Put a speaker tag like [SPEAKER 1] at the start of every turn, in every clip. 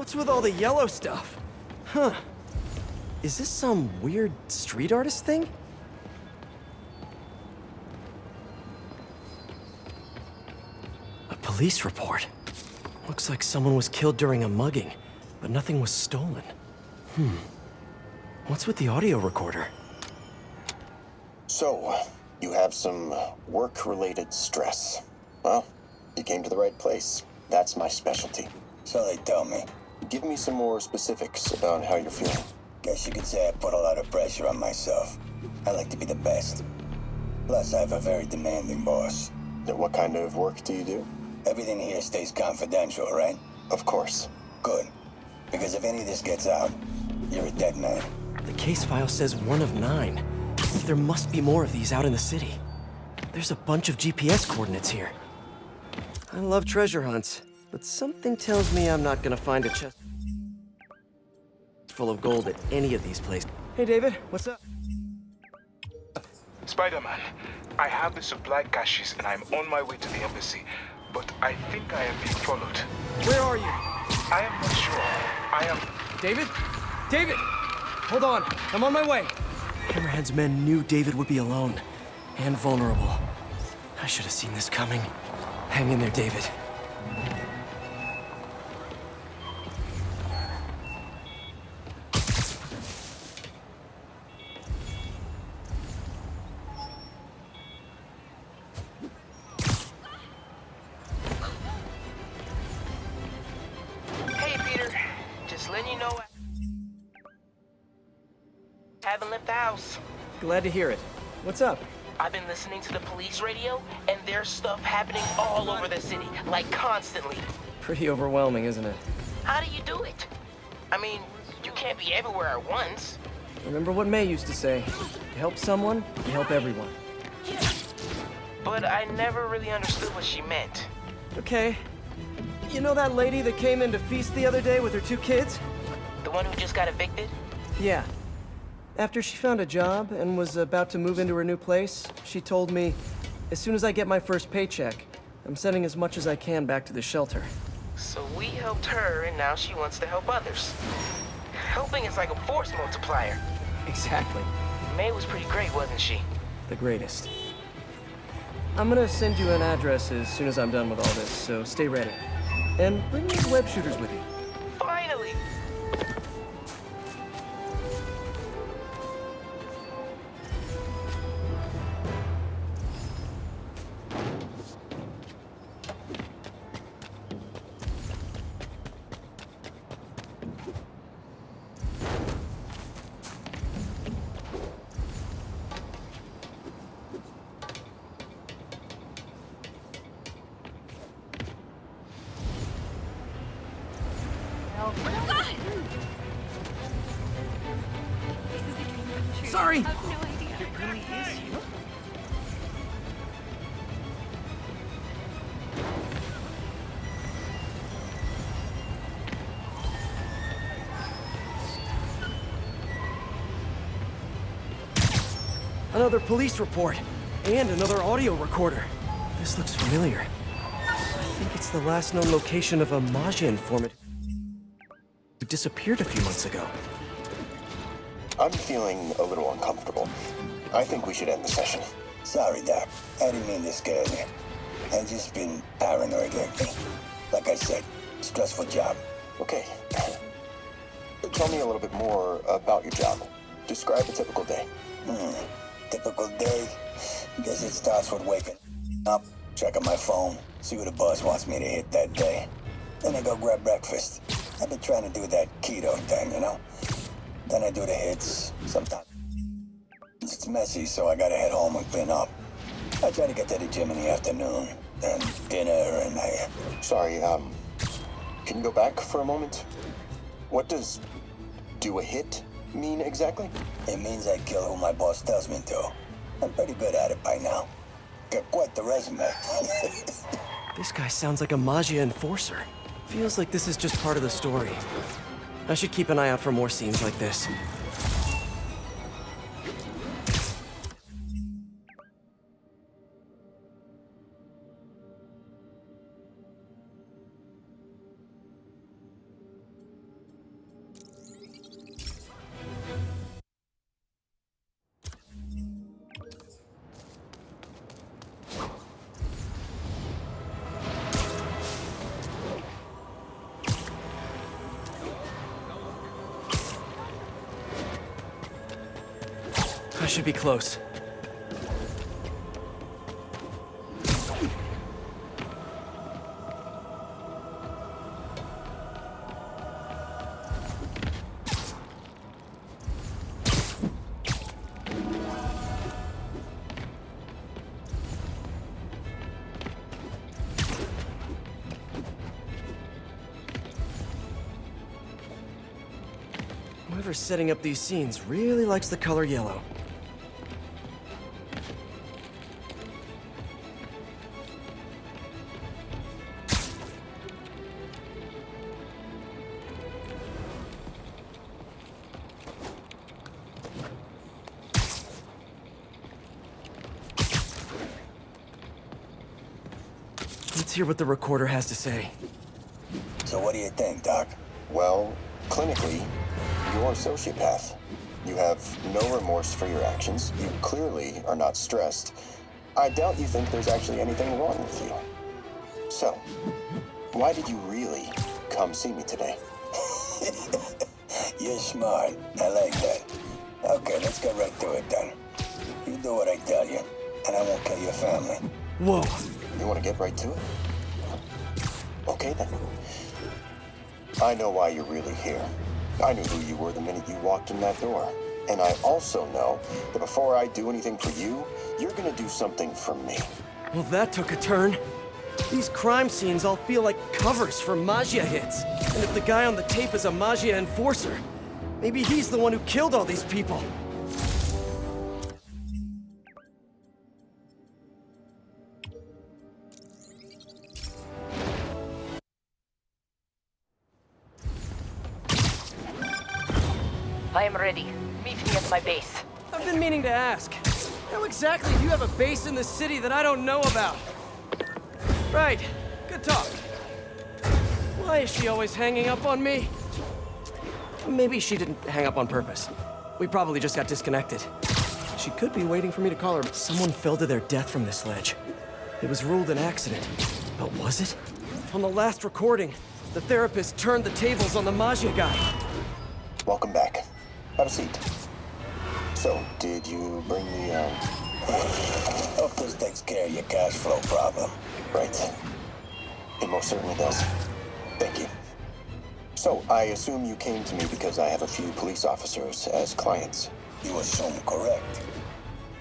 [SPEAKER 1] What's with all the yellow stuff? Huh. Is this some weird street artist thing? A police report. Looks like someone was killed during a mugging, but nothing was stolen. What's with the audio recorder?
[SPEAKER 2] So, you have some work-related stress. Well, you came to the right place. That's my specialty.
[SPEAKER 3] So they tell me.
[SPEAKER 2] Give me some more specifics about how you're feeling.
[SPEAKER 3] Guess you could say I put a lot of pressure on myself. I like to be the best. Plus, I have a very demanding boss.
[SPEAKER 2] And what kind of work do you do?
[SPEAKER 3] Everything here stays confidential, right?
[SPEAKER 2] Of course.
[SPEAKER 3] Good. Because if any of this gets out, you're a dead man.
[SPEAKER 1] The case file says 1 of 9. There must be more of these out in the city. There's a bunch of GPS coordinates here. I love treasure hunts, but something tells me I'm not gonna find a chest full of gold at any of these places. Hey David, what's up?
[SPEAKER 4] Spider-Man, I have the supply caches and I'm on my way to the embassy, but I think I am being followed.
[SPEAKER 1] Where are you?
[SPEAKER 4] I am not sure. I am...
[SPEAKER 1] David? David! Hold on, I'm on my way. Hammerhead's men knew David would be alone and vulnerable. I should have seen this coming. Hang in there, David.
[SPEAKER 5] Hey, Peter. Just letting you know I haven't left the house.
[SPEAKER 1] Glad to hear it. What's up?
[SPEAKER 5] I've been listening to the police radio, and there's stuff happening all over the city, like constantly.
[SPEAKER 1] Pretty overwhelming, isn't it?
[SPEAKER 5] How do you do it? I mean, you can't be everywhere at once.
[SPEAKER 1] Remember what May used to say, to help someone, you help everyone.
[SPEAKER 5] But I never really understood what she meant.
[SPEAKER 1] Okay. You know that lady that came in to feast the other day with her 2 kids?
[SPEAKER 5] The one who just got evicted?
[SPEAKER 1] Yeah. After she found a job and was about to move into her new place, she told me, as soon as I get my first paycheck, I'm sending as much as I can back to the shelter.
[SPEAKER 5] So we helped her, and now she wants to help others. Helping is like a force multiplier.
[SPEAKER 1] Exactly.
[SPEAKER 5] May was pretty great, wasn't she?
[SPEAKER 1] The greatest. I'm gonna send you an address as soon as I'm done with all this, so stay ready. And bring those web shooters with you.
[SPEAKER 5] Finally!
[SPEAKER 1] Sorry! Another police report, and another audio recorder. This looks familiar. I think it's the last known location of a Magia informant who disappeared a few months ago.
[SPEAKER 2] I'm feeling a little uncomfortable. I think we should end the session.
[SPEAKER 3] Sorry, Doc. I didn't mean to scare you. I've just been paranoid lately. Like I said, stressful job.
[SPEAKER 2] Okay. Tell me a little bit more about your job. Describe a typical day.
[SPEAKER 3] Typical day? Guess it starts with waking up, checking my phone, see what the boss wants me to hit that day. Then I go grab breakfast. I've been trying to do that keto thing, you know? Then I do the hits. Sometimes it's messy, so I gotta head home and clean up. I try to get to the gym in the afternoon, then dinner, and I...
[SPEAKER 2] Sorry, can you go back for a moment? What does do a hit mean exactly?
[SPEAKER 3] It means I kill who my boss tells me to. I'm pretty good at it by now. Got quite the resume.
[SPEAKER 1] This guy sounds like a Magia enforcer. Feels like this is just part of the story. I should keep an eye out for more scenes like this. I should be close. Whoever's setting up these scenes really likes the color yellow. Let's hear what the recorder has to say.
[SPEAKER 3] So what do you think, Doc?
[SPEAKER 2] Well, clinically, you're a sociopath. You have no remorse for your actions. You clearly are not stressed. I doubt you think there's actually anything wrong with you. So, why did you really come see me today?
[SPEAKER 3] You're smart. I like that. Okay, let's get right to it then. You do what I tell you, and I won't kill your family.
[SPEAKER 1] Whoa.
[SPEAKER 2] You want to get right to it? Okay then. I know why you're really here. I knew who you were the minute you walked in that door. And I also know that before I do anything for you, you're gonna do something for me.
[SPEAKER 1] Well, that took a turn. These crime scenes all feel like covers for Magia hits. And if the guy on the tape is a Magia enforcer, maybe he's the one who killed all these people.
[SPEAKER 5] I am ready. Meet me at my base.
[SPEAKER 1] I've been meaning to ask. How exactly do you have a base in the city that I don't know about? Right. Good talk. Why is she always hanging up on me? Maybe she didn't hang up on purpose. We probably just got disconnected. She could be waiting for me to call her. Someone fell to their death from this ledge. It was ruled an accident. But was it? On the last recording, the therapist turned the tables on the Magia guy.
[SPEAKER 2] Welcome back. Have a seat. So, did you bring the,
[SPEAKER 3] Hope this takes care of your cash flow problem.
[SPEAKER 2] Right. It most certainly does. Thank you. So, I assume you came to me because I have a few police officers as clients.
[SPEAKER 3] You assume correct.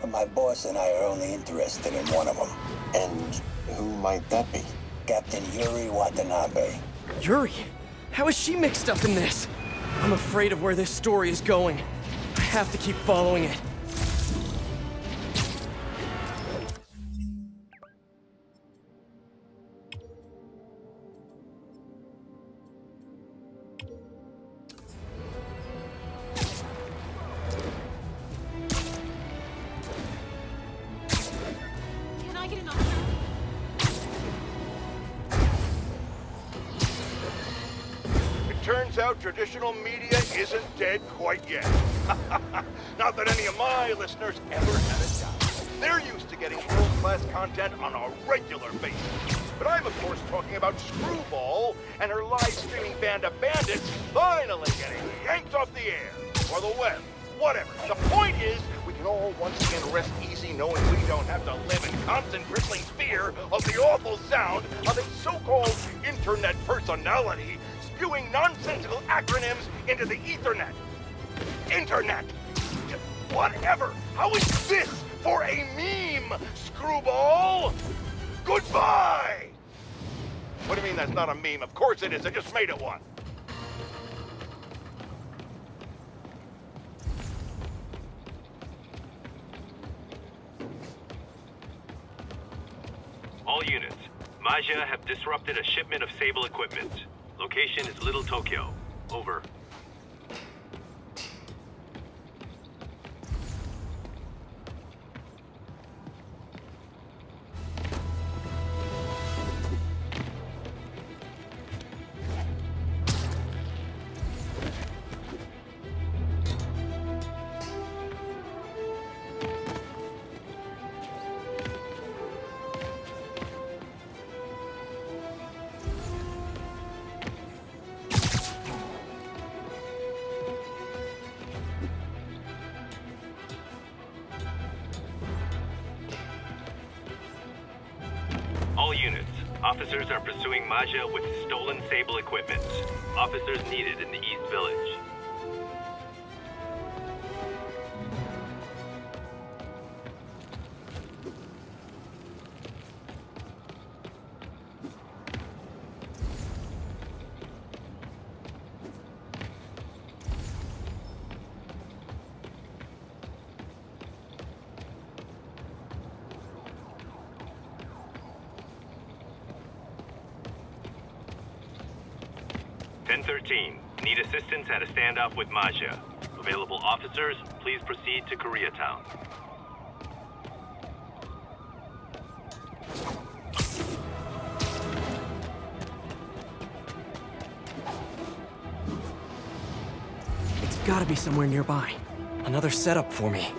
[SPEAKER 3] But my boss and I are only interested in one of them.
[SPEAKER 2] And who might that be?
[SPEAKER 3] Captain Yuri Watanabe.
[SPEAKER 1] Yuri? How is she mixed up in this? I'm afraid of where this story is going. I have to keep following it.
[SPEAKER 6] Can I get an autograph?
[SPEAKER 7] Turns out traditional media isn't dead quite yet. Not that any of my listeners ever had a doubt. They're used to getting world-class content on a regular basis. But I'm, of course, talking about Screwball and her live-streaming band of bandits finally getting yanked off the air. Or the web. Whatever. The point is, we can all once again rest easy knowing we don't have to live in constant crippling fear of the awful sound of a so-called internet personality spewing nonsensical acronyms into the Ethernet. Internet. Whatever. How is this for a meme, Screwball? Goodbye! What do you mean that's not a meme? Of course it is. I just made it one.
[SPEAKER 8] All units, Magia have disrupted a shipment of Sable equipment. Location is Little Tokyo. Over. units. Officers are pursuing Maja with stolen Sable equipment. Officers needed in the East Village. Need assistance at a standoff with Maja. Available officers, please proceed to Koreatown.
[SPEAKER 1] It's gotta be somewhere nearby. Another setup for me.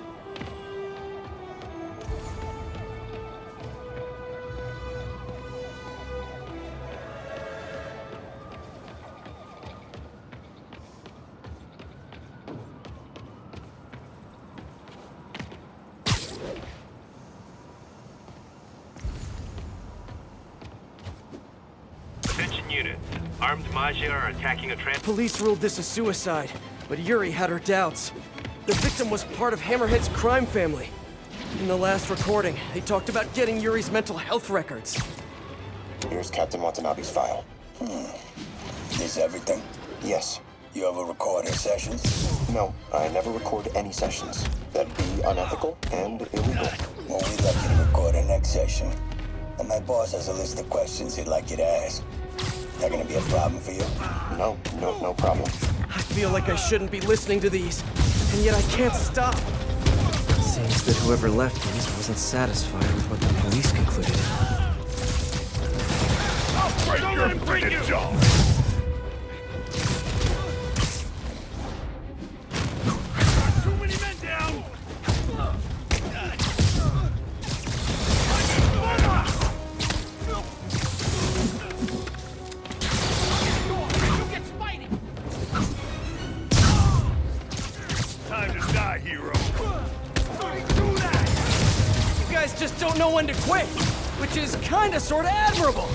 [SPEAKER 8] Attention units. Armed Maja are attacking a
[SPEAKER 1] Police ruled this a suicide, but Yuri had her doubts. The victim was part of Hammerhead's crime family. In the last recording, they talked about getting Yuri's mental health records.
[SPEAKER 2] Here's Captain Watanabe's file.
[SPEAKER 3] This everything?
[SPEAKER 2] Yes.
[SPEAKER 3] You ever record her sessions?
[SPEAKER 2] No, I never record any sessions. That'd be unethical and illegal.
[SPEAKER 3] Well, we'd like you to record her next session. And my boss has a list of questions he'd like you to ask. That gonna be a problem for you?
[SPEAKER 2] No problem.
[SPEAKER 1] I feel like I shouldn't be listening to these, and yet I can't stop. Seems that whoever left these wasn't satisfied with what the police concluded.
[SPEAKER 7] Don't let him bring you! Too many men down! Time to die, hero.
[SPEAKER 1] You guys just don't know when to quit, which is kinda sorta admirable.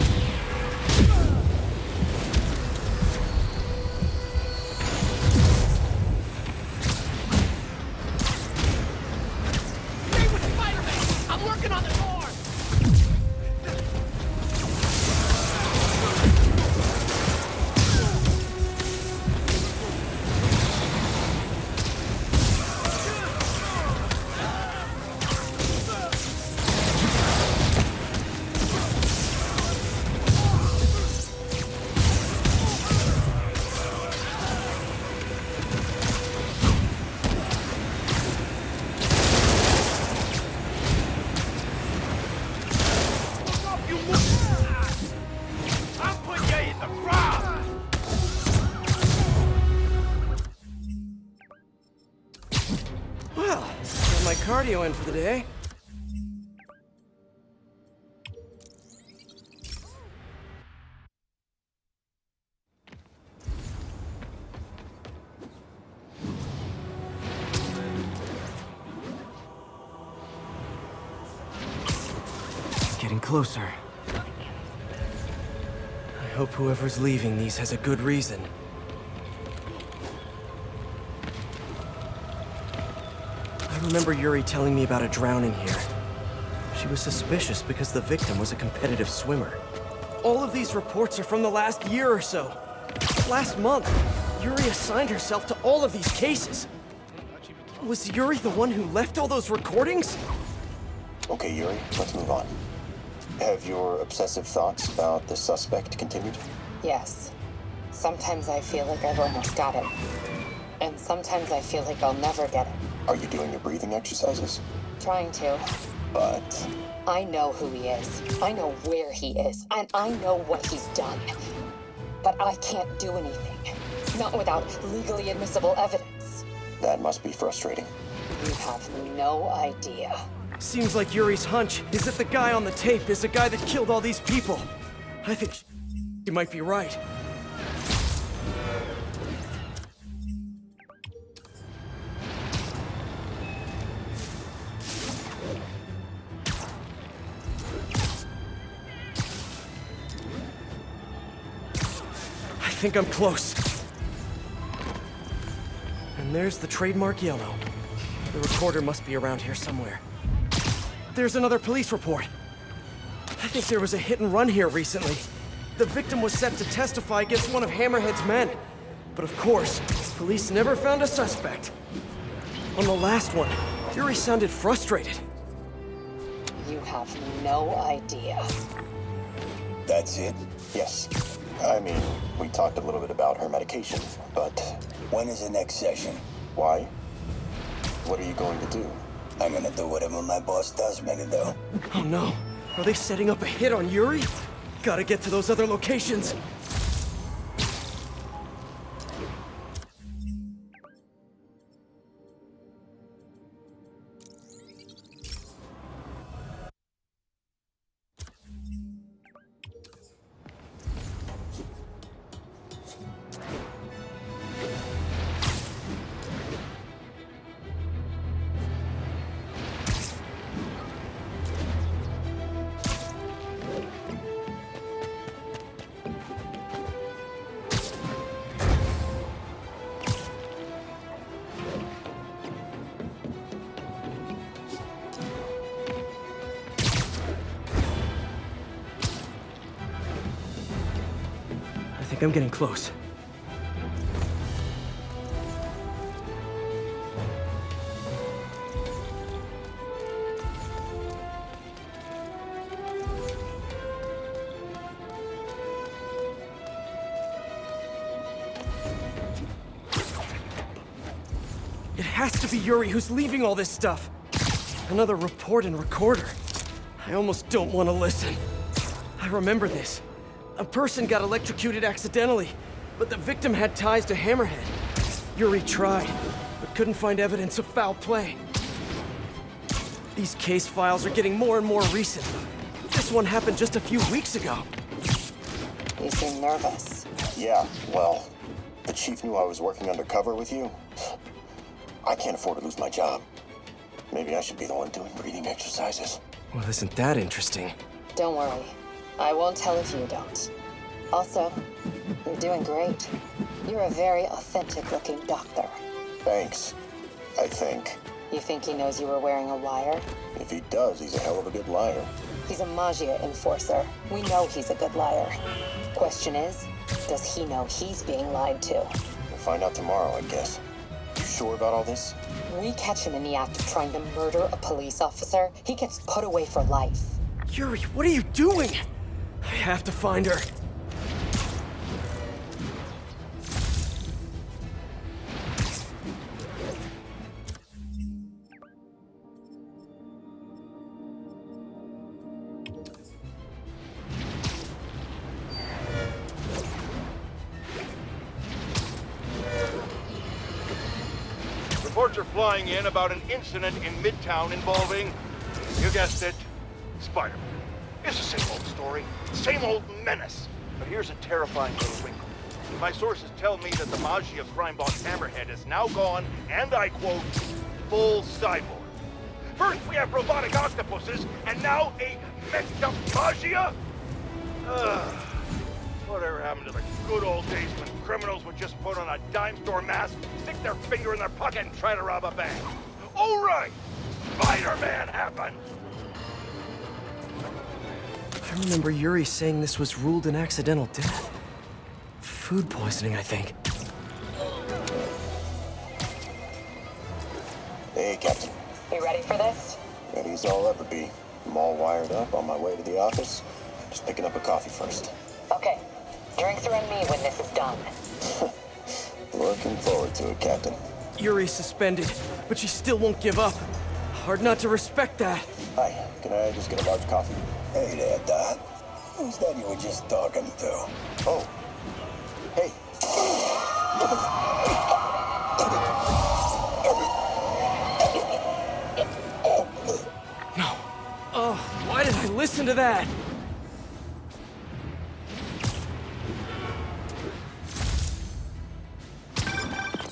[SPEAKER 1] Cardio in for the day. Getting closer. I hope whoever's leaving these has a good reason. I remember Yuri telling me about a drowning here. She was suspicious because the victim was a competitive swimmer. All of these reports are from the last year or so. Last month, Yuri assigned herself to all of these cases. Was Yuri the one who left all those recordings?
[SPEAKER 2] Okay, Yuri, let's move on. Have your obsessive thoughts about the suspect continued?
[SPEAKER 6] Yes. Sometimes I feel like I've almost got it. And sometimes I feel like I'll never get it.
[SPEAKER 2] Are you doing your breathing exercises?
[SPEAKER 6] Trying to.
[SPEAKER 2] But...
[SPEAKER 6] I know who he is. I know where he is. And I know what he's done. But I can't do anything. Not without legally admissible evidence.
[SPEAKER 2] That must be frustrating.
[SPEAKER 6] You have no idea.
[SPEAKER 1] Seems like Yuri's hunch is that the guy on the tape is the guy that killed all these people. I think she might be right. think I'm close. And there's the trademark yellow. The recorder must be around here somewhere. There's another police report. I think there was a hit and run here recently. The victim was set to testify against one of Hammerhead's men. But of course, police never found a suspect. On the last one, Yuri sounded frustrated.
[SPEAKER 6] You have no idea.
[SPEAKER 3] That's it?
[SPEAKER 2] Yes. I mean, we talked a little bit about her medication, but
[SPEAKER 3] When is the next session?
[SPEAKER 2] why? What are you going to do?
[SPEAKER 3] I'm gonna do whatever my boss tells me to do.
[SPEAKER 1] Oh no, are they setting up a hit on Yuri? Gotta get to those other locations. I think I'm getting close. It has to be Yuri who's leaving all this stuff. Another report and recorder. I almost don't want to listen. I remember this. A person got electrocuted accidentally, but the victim had ties to Hammerhead. Yuri tried, but couldn't find evidence of foul play. These case files are getting more and more recent. This one happened just a few weeks ago.
[SPEAKER 6] You seem nervous.
[SPEAKER 2] Yeah, well, the chief knew I was working undercover with you. I can't afford to lose my job. Maybe I should be the one doing breathing exercises.
[SPEAKER 1] Well, isn't that interesting?
[SPEAKER 6] Don't worry. I won't tell if you don't. Also, you're doing great. You're a very authentic-looking doctor.
[SPEAKER 2] Thanks. I think.
[SPEAKER 6] You think he knows you were wearing a wire?
[SPEAKER 2] If he does, he's a hell of a good liar.
[SPEAKER 6] He's a Magia enforcer. We know he's a good liar. Question is, does he know he's being lied to?
[SPEAKER 2] We'll find out tomorrow, I guess. You sure about all this?
[SPEAKER 6] We catch him in the act of trying to murder a police officer, he gets put away for life.
[SPEAKER 1] Yuri, what are you doing? I have to find her.
[SPEAKER 7] Reports are flying in about an incident in Midtown involving, you guessed it, Spider-Man. It's the same old story, same old menace. But here's a terrifying little wrinkle. My sources tell me that the Magia crime boss Hammerhead is now gone, and I quote, full cyborg. First we have robotic octopuses, and now a messed up Magia? Ugh. Whatever happened to the good old days when criminals would just put on a dime store mask, stick their finger in their pocket, and try to rob a bank? Oh, right! Spider-Man happened!
[SPEAKER 1] I remember Yuri saying this was ruled an accidental death. Food poisoning, I think.
[SPEAKER 2] Hey, Captain.
[SPEAKER 6] You ready for this?
[SPEAKER 2] Ready as I'll ever be. I'm all wired up on my way to the office. Just picking up a coffee first.
[SPEAKER 6] Okay. Drinks are on me when this is done.
[SPEAKER 2] Looking forward to it, Captain.
[SPEAKER 1] Yuri's suspended, but she still won't give up. Hard not to respect that.
[SPEAKER 2] Hi, can I just get a large coffee?
[SPEAKER 3] Hey there, Dot. Who's that you were just talking to?
[SPEAKER 2] Oh. Hey.
[SPEAKER 1] No. Oh, why did I listen to that?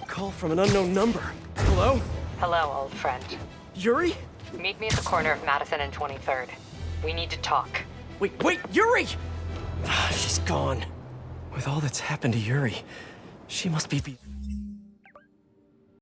[SPEAKER 1] Call from an unknown number. Hello?
[SPEAKER 9] Hello, old friend.
[SPEAKER 1] Yuri?
[SPEAKER 9] Meet me at the corner of Madison and 23rd. We need to talk.
[SPEAKER 1] Wait, Yuri! Ah, she's gone. With all that's happened to Yuri, she must be